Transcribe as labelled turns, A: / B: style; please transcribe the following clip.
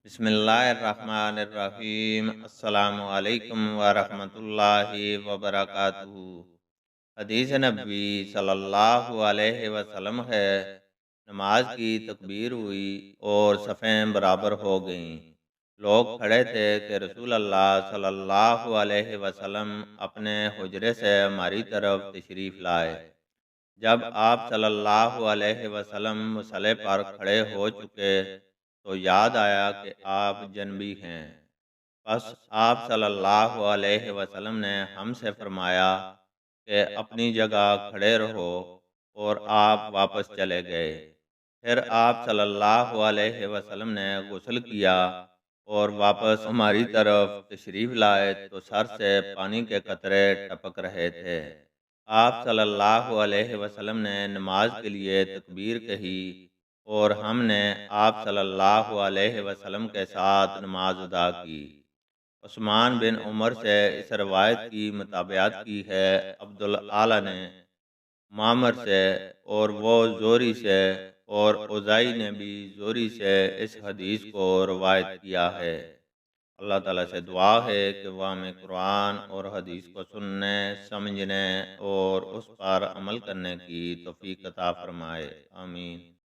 A: बिस्मिल्लाहिर्रहमानिर्रहीम। अस्सलामु अलैकुम वरहमतुल्लाहि वबरकातुहू। हदीस नबी सल्लल्लाहु अलैहि वसल्लम है, नमाज की तकबीर हुई और सफ़ें बराबर हो गईं। लोग खड़े थे कि रसूल अल्लाह सल्लल्लाहु अलैहि वसल्लम अपने हुजरे से हमारी तरफ तशरीफ़ लाए। जब आप सल्लल्लाहु अलैहि वसल्लम मुसल्ले पर खड़े हो चुके तो याद आया कि आप जनबी हैं। बस आप सल्लल्लाहु अलैहि वसल्लम ने हमसे फरमाया कि अपनी जगह खड़े रहो और आप वापस चले गए। फिर आप सल्लल्लाहु अलैहि वसल्लम ने गुस्ल किया और वापस हमारी तरफ तशरीफ़ लाए तो सर से पानी के कतरे टपक रहे थे। आप सल्लल्लाहु अलैहि वसल्लम ने नमाज के लिए तकबीर कही और हमने आप सल्लल्लाहु अलैहि वसल्लम के साथ नमाज अदा की। उस्मान बिन उमर से इस रवायत की मुताबियत की है अब्दुल आला ने, मामर से और वो जोरी से और उज़ाई ने भी जोरी से इस हदीस को रवायत किया है। अल्लाह ताला से दुआ है कि वह हमें कुरान और हदीस को सुनने, समझने और उस पर अमल करने की तौफीक अता फरमाए। आमीन।